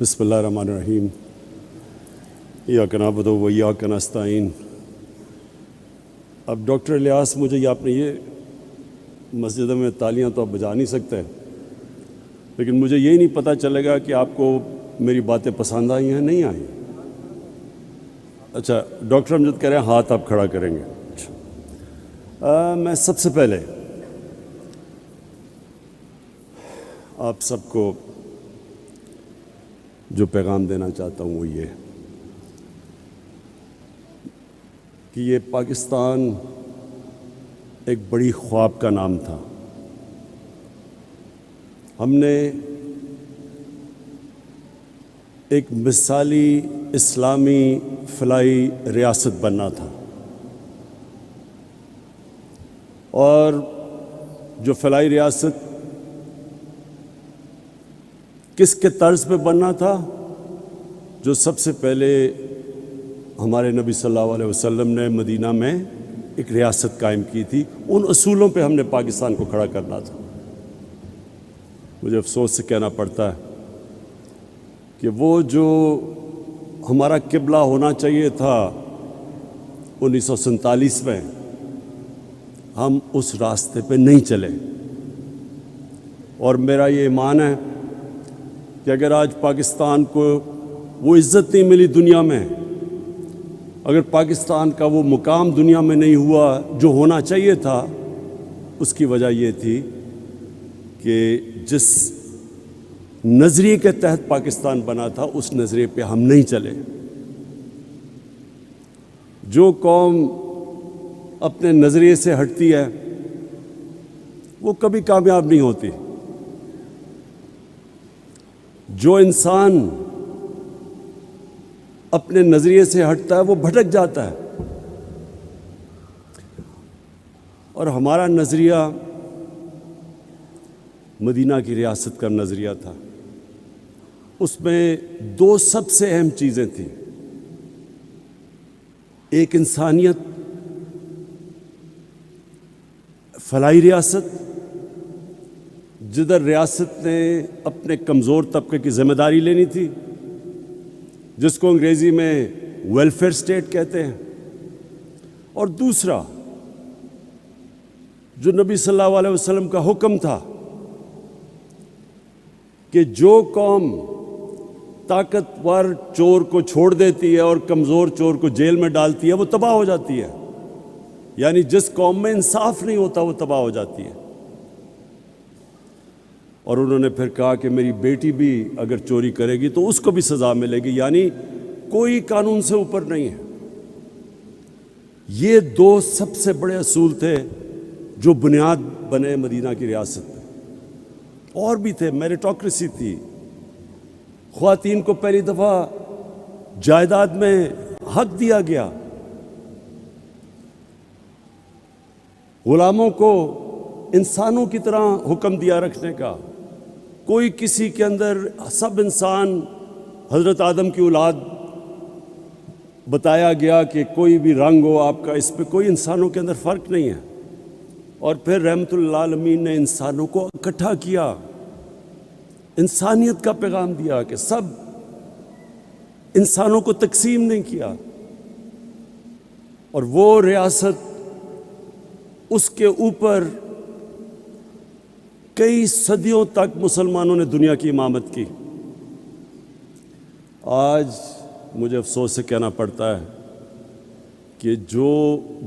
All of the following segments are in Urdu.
بسم اللہ الرحمن الرحیم ایاک نعبد و ایاک نستعین۔ اب ڈاکٹر الیاس، مجھے یہ آپ نے یہ مسجد میں تالیاں تو آپ بجا نہیں سکتے، لیکن مجھے یہی نہیں پتہ چلے گا کہ آپ کو میری باتیں پسند آئی ہیں نہیں آئیں۔ اچھا، ڈاکٹر امجد کہہ رہے ہیں ہاتھ آپ کھڑا کریں گے۔ اچھا، میں سب سے پہلے آپ سب کو جو پیغام دینا چاہتا ہوں وہ یہ کہ یہ پاکستان ایک بڑی خواب کا نام تھا۔ ہم نے ایک مثالی اسلامی فلاحی ریاست بننا تھا، اور جو فلاحی ریاست کس کے طرز پہ بننا تھا؟ جو سب سے پہلے ہمارے نبی صلی اللہ علیہ وسلم نے مدینہ میں ایک ریاست قائم کی تھی، ان اصولوں پہ ہم نے پاکستان کو کھڑا کرنا تھا۔ مجھے افسوس سے کہنا پڑتا ہے کہ وہ جو ہمارا قبلہ ہونا چاہیے تھا 1947 میں، ہم اس راستے پہ نہیں چلے۔ اور میرا یہ ایمان ہے کہ اگر آج پاکستان کو وہ عزت نہیں ملی دنیا میں، اگر پاکستان کا وہ مقام دنیا میں نہیں ہوا جو ہونا چاہیے تھا، اس کی وجہ یہ تھی کہ جس نظریے کے تحت پاکستان بنا تھا اس نظریے پہ ہم نہیں چلے۔ جو قوم اپنے نظریے سے ہٹتی ہے وہ کبھی کامیاب نہیں ہوتی۔ جو انسان اپنے نظریے سے ہٹتا ہے وہ بھٹک جاتا ہے، اور ہمارا نظریہ مدینہ کی ریاست کا نظریہ تھا۔ اس میں دو سب سے اہم چیزیں تھیں، ایک انسانیت، فلاحی ریاست جدھر ریاست نے اپنے کمزور طبقے کی ذمہ داری لینی تھی، جس کو انگریزی میں ویلفیئر اسٹیٹ کہتے ہیں، اور دوسرا جو نبی صلی اللہ علیہ وسلم کا حکم تھا کہ جو قوم طاقتور چور کو چھوڑ دیتی ہے اور کمزور چور کو جیل میں ڈالتی ہے وہ تباہ ہو جاتی ہے، یعنی جس قوم میں انصاف نہیں ہوتا وہ تباہ ہو جاتی ہے۔ اور انہوں نے پھر کہا کہ میری بیٹی بھی اگر چوری کرے گی تو اس کو بھی سزا ملے گی، یعنی کوئی قانون سے اوپر نہیں ہے۔ یہ دو سب سے بڑے اصول تھے جو بنیاد بنے مدینہ کی ریاست میں۔ اور بھی تھے، میریٹوکریسی تھی، خواتین کو پہلی دفعہ جائیداد میں حق دیا گیا، غلاموں کو انسانوں کی طرح حکم دیا رکھنے کا، کوئی کسی کے اندر، سب انسان حضرت آدم کی اولاد بتایا گیا کہ کوئی بھی رنگ ہو آپ کا، اس پہ کوئی انسانوں کے اندر فرق نہیں ہے۔ اور پھر رحمت اللہ عالمین نے انسانوں کو اکٹھا کیا، انسانیت کا پیغام دیا کہ سب انسانوں کو تقسیم نہیں کیا، اور وہ ریاست اس کے اوپر کئی صدیوں تک مسلمانوں نے دنیا کی امامت کی۔ آج مجھے افسوس سے کہنا پڑتا ہے کہ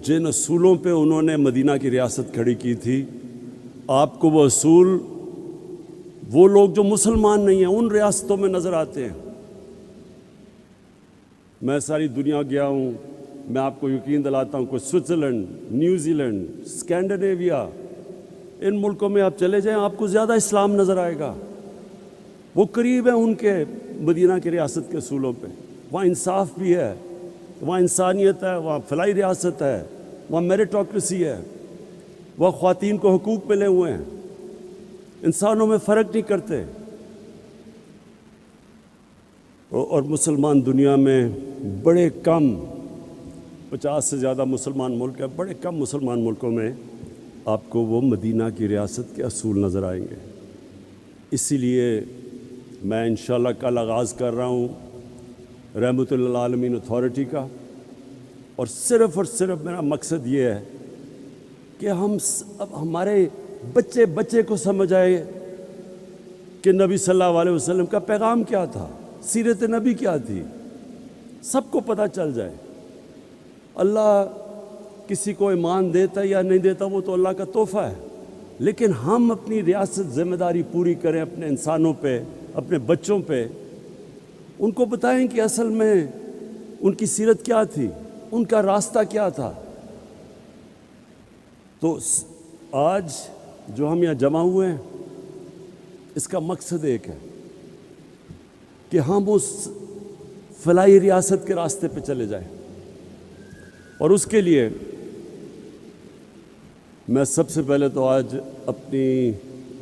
جن اصولوں پہ انہوں نے مدینہ کی ریاست کھڑی کی تھی، آپ کو وہ اصول وہ لوگ جو مسلمان نہیں ہیں ان ریاستوں میں نظر آتے ہیں۔ میں ساری دنیا گیا ہوں، میں آپ کو یقین دلاتا ہوں، کوئی سوئٹزرلینڈ، نیوزی لینڈ، اسکینڈینیویا، ان ملکوں میں آپ چلے جائیں آپ کو زیادہ اسلام نظر آئے گا، وہ قریب ہیں ان کے مدینہ کی ریاست کے اصولوں پہ۔ وہاں انصاف بھی ہے، وہاں انسانیت ہے، وہاں فلاحی ریاست ہے، وہاں میریٹوکریسی ہے، وہاں خواتین کو حقوق ملے ہوئے ہیں، انسانوں میں فرق نہیں کرتے۔ اور مسلمان دنیا میں بڑے کم، 50 سے زیادہ مسلمان ملک ہیں، بڑے کم مسلمان ملکوں میں آپ کو وہ مدینہ کی ریاست کے اصول نظر آئیں گے۔ اسی لیے میں انشاءاللہ کل آغاز کر رہا ہوں رحمت للعالمین اتھارٹی کا، اور صرف میرا مقصد یہ ہے کہ اب ہمارے بچے کو سمجھ آئے کہ نبی صلی اللہ علیہ وسلم کا پیغام کیا تھا، سیرت نبی کیا تھی، سب کو پتہ چل جائے۔ اللہ کسی کو ایمان دیتا یا نہیں دیتا وہ تو اللہ کا تحفہ ہے، لیکن ہم اپنی ریاست ذمہ داری پوری کریں اپنے انسانوں پہ، اپنے بچوں پہ، ان کو بتائیں کہ اصل میں ان کی سیرت کیا تھی، ان کا راستہ کیا تھا۔ تو آج جو ہم یہاں جمع ہوئے ہیں اس کا مقصد ایک ہے کہ ہم اس فلاحی ریاست کے راستے پہ چلے جائیں، اور اس کے لیے میں سب سے پہلے تو آج اپنی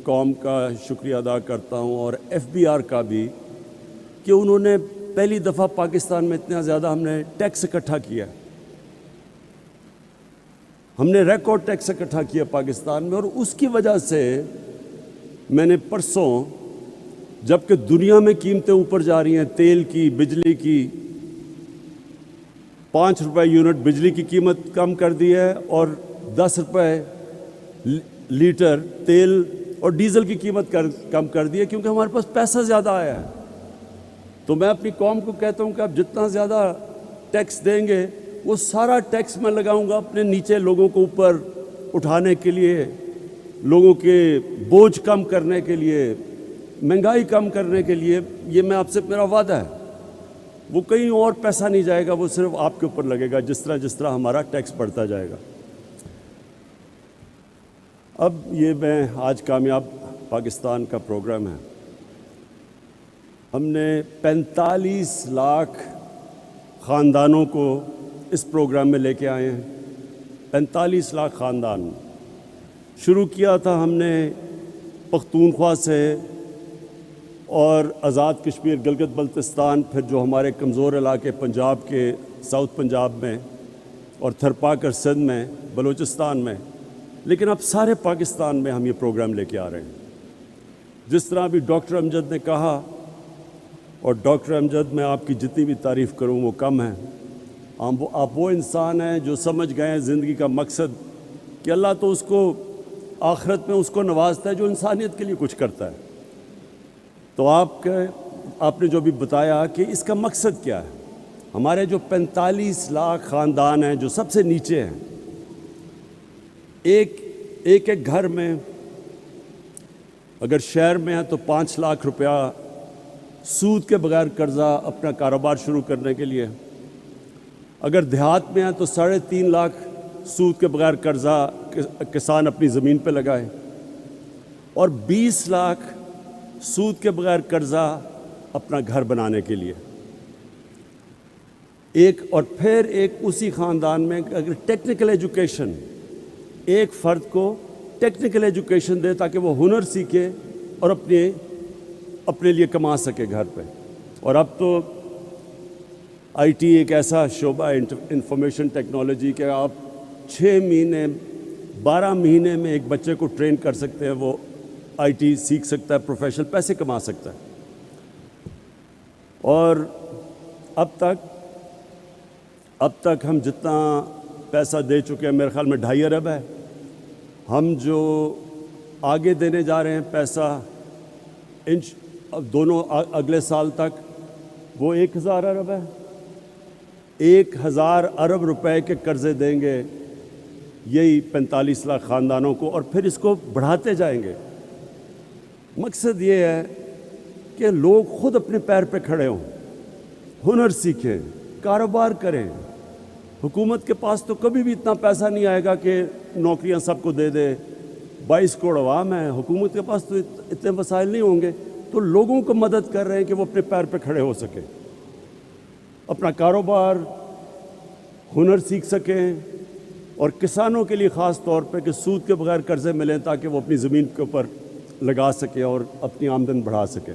قوم کا شکریہ ادا کرتا ہوں، اور FBR کا بھی، کہ انہوں نے پہلی دفعہ پاکستان میں اتنا زیادہ ہم نے ٹیکس اکٹھا کیا، ہم نے ریکارڈ ٹیکس اکٹھا کیا پاکستان میں، اور اس کی وجہ سے میں نے پرسوں، جبکہ دنیا میں قیمتیں اوپر جا رہی ہیں، تیل کی، بجلی کی، 5 روپے یونٹ بجلی کی قیمت کم کر دی ہے، اور 10 روپے لیٹر تیل اور ڈیزل کی قیمت کم کر دی ہے، کیونکہ ہمارے پاس پیسہ زیادہ آیا ہے۔ تو میں اپنی قوم کو کہتا ہوں کہ آپ جتنا زیادہ ٹیکس دیں گے وہ سارا ٹیکس میں لگاؤں گا اپنے نیچے لوگوں کو اوپر اٹھانے کے لیے، لوگوں کے بوجھ کم کرنے کے لیے، مہنگائی کم کرنے کے لیے۔ یہ میں آپ سے میرا وعدہ ہے، وہ کہیں اور پیسہ نہیں جائے گا، وہ صرف آپ کے اوپر لگے گا، جس طرح ہمارا ٹیکس بڑھتا جائے گا۔ اب یہ میں آج کامیاب پاکستان کا پروگرام ہے، ہم نے 45 لاکھ خاندانوں کو اس پروگرام میں لے کے آئے ہیں۔ 45 لاکھ خاندان شروع کیا تھا ہم نے پختونخوا سے، اور آزاد کشمیر، گلگت بلتستان، پھر جو ہمارے کمزور علاقے پنجاب کے، ساؤتھ پنجاب میں، اور تھرپاکر سندھ میں، بلوچستان میں، لیکن اب سارے پاکستان میں ہم یہ پروگرام لے کے آ رہے ہیں۔ جس طرح ابھی ڈاکٹر امجد نے کہا، اور ڈاکٹر امجد میں آپ کی جتنی بھی تعریف کروں وہ کم ہے، آپ وہ انسان ہیں جو سمجھ گئے ہیں زندگی کا مقصد، کہ اللہ تو اس کو آخرت میں اس کو نوازتا ہے جو انسانیت کے لیے کچھ کرتا ہے۔ تو آپ نے جو بھی بتایا کہ اس کا مقصد کیا ہے، ہمارے جو 45 لاکھ خاندان ہیں جو سب سے نیچے ہیں، ایک گھر میں اگر شہر میں ہے تو 5 لاکھ روپیہ سود کے بغیر قرضہ اپنا کاروبار شروع کرنے کے لیے، اگر دیہات میں ہے تو 3.5 لاکھ سود کے بغیر قرضہ کسان اپنی زمین پہ لگائے، اور 20 لاکھ سود کے بغیر قرضہ اپنا گھر بنانے کے لیے۔ اور پھر اسی خاندان میں اگر ٹیکنیکل ایجوکیشن، ایک فرد کو ٹیکنیکل ایجوکیشن دے تاکہ وہ ہنر سیکھے اور اپنے لیے کما سکے گھر پہ۔ اور اب تو IT ایک ایسا شعبہ ہے، انفارمیشن ٹیکنالوجی، کہ آپ 6 مہینے 12 مہینے میں ایک بچے کو ٹرین کر سکتے ہیں، وہ IT سیکھ سکتا ہے، پروفیشنل پیسے کما سکتا ہے۔ اور اب تک ہم جتنا پیسہ دے چکے ہیں، میرے خیال میں 2.5 ارب ہے، ہم جو آگے دینے جا رہے ہیں پیسہ دونوں اگلے سال تک، وہ 1000 ارب ہے۔ 1000 ارب روپے کے قرضے دیں گے یہی 45 لاکھ خاندانوں کو، اور پھر اس کو بڑھاتے جائیں گے۔ مقصد یہ ہے کہ لوگ خود اپنے پیر پہ کھڑے ہوں، ہنر سیکھیں، کاروبار کریں۔ حکومت کے پاس تو کبھی بھی اتنا پیسہ نہیں آئے گا کہ نوکریاں سب کو دے دے، 22 کروڑ عوام ہے، حکومت کے پاس تو اتنے وسائل نہیں ہوں گے۔ تو لوگوں کو مدد کر رہے ہیں کہ وہ اپنے پیر پہ کھڑے ہو سکیں، اپنا کاروبار، ہنر سیکھ سکیں، اور کسانوں کے لیے خاص طور پہ کہ سود کے بغیر قرضے ملیں تاکہ وہ اپنی زمین کے اوپر لگا سکے اور اپنی آمدن بڑھا سکے۔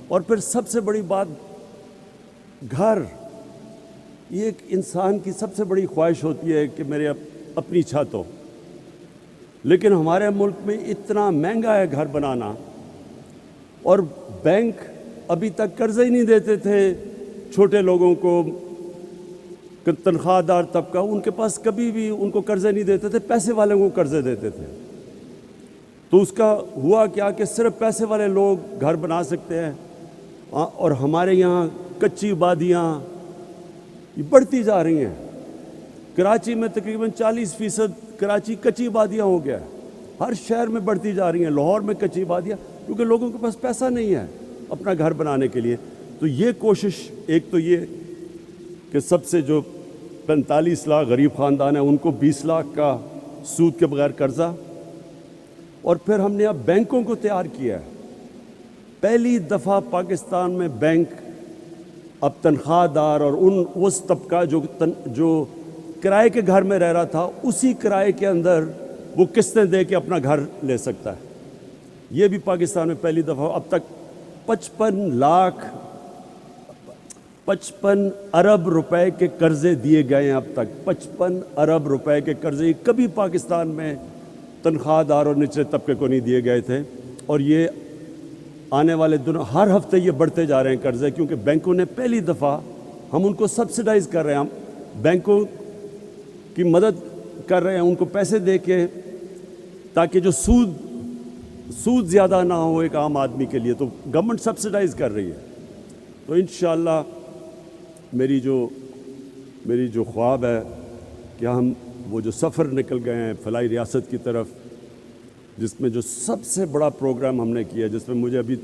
اور پھر سب سے بڑی بات، گھر، یہ ایک انسان کی سب سے بڑی خواہش ہوتی ہے کہ میرے اپنی چھت ہو، لیکن ہمارے ملک میں اتنا مہنگا ہے گھر بنانا، اور بینک ابھی تک قرضے ہی نہیں دیتے تھے چھوٹے لوگوں کو، تنخواہ دار طبقہ، ان کے پاس کبھی بھی ان کو قرضے نہیں دیتے تھے، پیسے والوں کو قرضے دیتے تھے۔ تو اس کا ہوا کیا کہ صرف پیسے والے لوگ گھر بنا سکتے ہیں، اور ہمارے یہاں کچی آبادیاں یہ بڑھتی جا رہی ہیں۔ کراچی میں تقریباً 40% کراچی کچی آبادیاں ہو گیا ہے، ہر شہر میں بڑھتی جا رہی ہیں۔ لاہور میں کچی آبادیاں، کیونکہ لوگوں کے پاس پیسہ نہیں ہے اپنا گھر بنانے کے لیے۔ تو یہ کوشش، ایک تو یہ کہ سب سے جو 45 لاکھ غریب خاندان ہیں ان کو 20 لاکھ کا سود کے بغیر قرضہ، اور پھر ہم نے اب بینکوں کو تیار کیا ہے۔ پہلی دفعہ پاکستان میں بینک اب تنخواہ دار اور اس طبقہ جو کرائے کے گھر میں رہ رہا تھا، اسی کرائے کے اندر وہ قسطیں دے کے اپنا گھر لے سکتا ہے۔ یہ بھی پاکستان میں پہلی دفعہ۔ اب تک 55 ارب روپے کے قرضے دیے گئے ہیں۔ اب تک 55 ارب روپے کے قرضے کبھی پاکستان میں تنخواہ دار اور نچلے طبقے کو نہیں دیے گئے تھے، اور یہ آنے والے دنوں ہر ہفتے یہ بڑھتے جا رہے ہیں قرضے، کیونکہ بینکوں نے پہلی دفعہ، ہم ان کو سبسڈائز کر رہے ہیں، ہم بینکوں کی مدد کر رہے ہیں ان کو پیسے دے کے، تاکہ جو سود زیادہ نہ ہو ایک عام آدمی کے لیے، تو گورنمنٹ سبسڈائز کر رہی ہے۔ تو انشاءاللہ میری جو خواب ہے کہ ہم وہ جو سفر نکل گئے ہیں فلاحی ریاست کی طرف، جس میں جو سب سے بڑا پروگرام ہم نے کیا، جس میں مجھے ابھی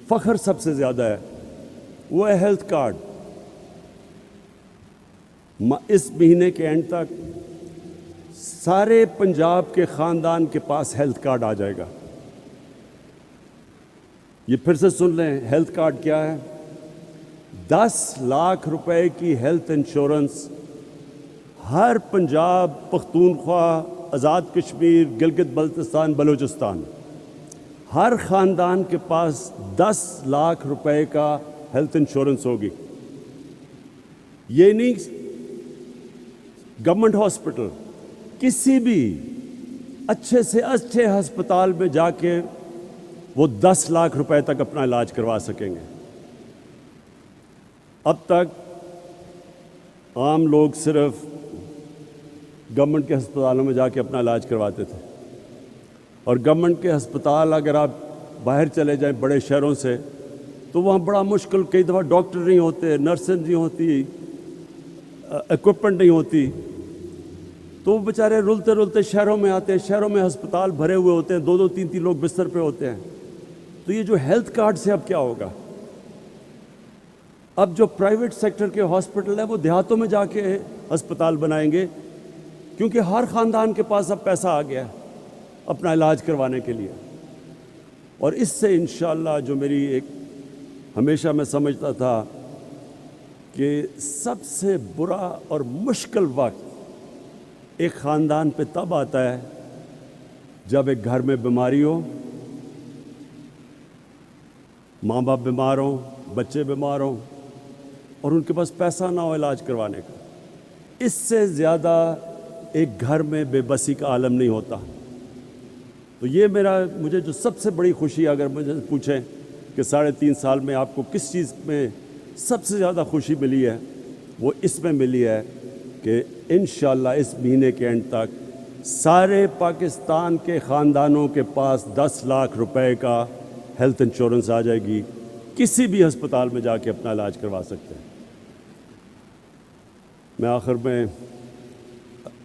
فخر سب سے زیادہ ہے، وہ ہے ہیلتھ کارڈ۔ اس مہینے کے اینڈ تک سارے پنجاب کے خاندان کے پاس ہیلتھ کارڈ آ جائے گا۔ یہ پھر سے سن لیں، ہیلتھ کارڈ کیا ہے؟ 10 لاکھ روپے کی ہیلتھ انشورنس ہر پنجاب، پختونخوا، آزاد کشمیر، گلگت بلتستان، بلوچستان، ہر خاندان کے پاس 10 لاکھ روپے کا ہیلتھ انشورنس ہوگی۔ یہ نہیں گورنمنٹ ہاسپٹل، کسی بھی اچھے سے اچھے ہسپتال میں جا کے وہ 10 لاکھ روپے تک اپنا علاج کروا سکیں گے۔ اب تک عام لوگ صرف گورنمنٹ کے ہسپتالوں میں جا کے اپنا علاج کرواتے تھے، اور گورنمنٹ کے ہسپتال اگر آپ باہر چلے جائیں بڑے شہروں سے، تو وہاں بڑا مشکل، کئی دفعہ ڈاکٹر نہیں ہوتے، نرسیں نہیں ہوتی، ایکوپمنٹ نہیں ہوتی، تو وہ بیچارے رلتے رلتے شہروں میں آتے ہیں۔ شہروں میں ہسپتال بھرے ہوئے ہوتے ہیں، 2-2 3-3 لوگ بستر پہ ہوتے ہیں۔ تو یہ جو ہیلتھ کارڈ سے اب کیا ہوگا؟ اب جو پرائیویٹ سیکٹر کے ہاسپٹل ہیں وہ دیہاتوں میں جا کے ہسپتال بنائیں گے، کیونکہ ہر خاندان کے پاس اب پیسہ آ گیا ہے اپنا علاج کروانے کے لیے۔ اور اس سے انشاءاللہ جو میری ایک ہمیشہ میں سمجھتا تھا کہ سب سے برا اور مشکل وقت ایک خاندان پہ تب آتا ہے جب ایک گھر میں بیماری ہو، ماں باپ بیمار ہوں، بچے بیمار ہوں، اور ان کے پاس پیسہ نہ ہو علاج کروانے کا۔ اس سے زیادہ ایک گھر میں بے بسی کا عالم نہیں ہوتا۔ تو یہ مجھے جو سب سے بڑی خوشی، اگر مجھے پوچھیں کہ 3.5 سال میں آپ کو کس چیز میں سب سے زیادہ خوشی ملی ہے، وہ اس میں ملی ہے کہ انشاءاللہ اس مہینے کے اینڈ تک سارے پاکستان کے خاندانوں کے پاس 10 لاکھ روپے کا ہیلتھ انشورنس آ جائے گی، کسی بھی ہسپتال میں جا کے اپنا علاج کروا سکتے ہیں۔ میں آخر میں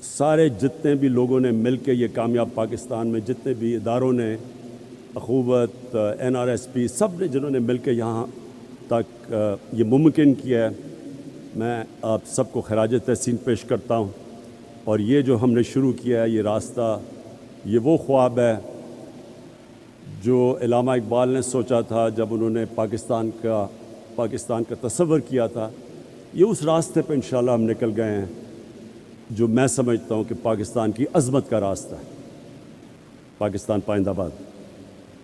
سارے جتنے بھی لوگوں نے مل کے یہ کامیاب پاکستان میں، جتنے بھی اداروں نے، اخوت، NRSP، سب نے جنہوں نے مل کے یہاں تک یہ ممکن کیا ہے، میں آپ سب کو خراج تحسین پیش کرتا ہوں۔ اور یہ جو ہم نے شروع کیا ہے، یہ راستہ، یہ وہ خواب ہے جو علامہ اقبال نے سوچا تھا جب انہوں نے پاکستان کا تصور کیا تھا۔ یہ اس راستے پہ انشاءاللہ ہم نکل گئے ہیں جو میں سمجھتا ہوں کہ پاکستان کی عظمت کا راستہ ہے۔ پاکستان پائندہ باد۔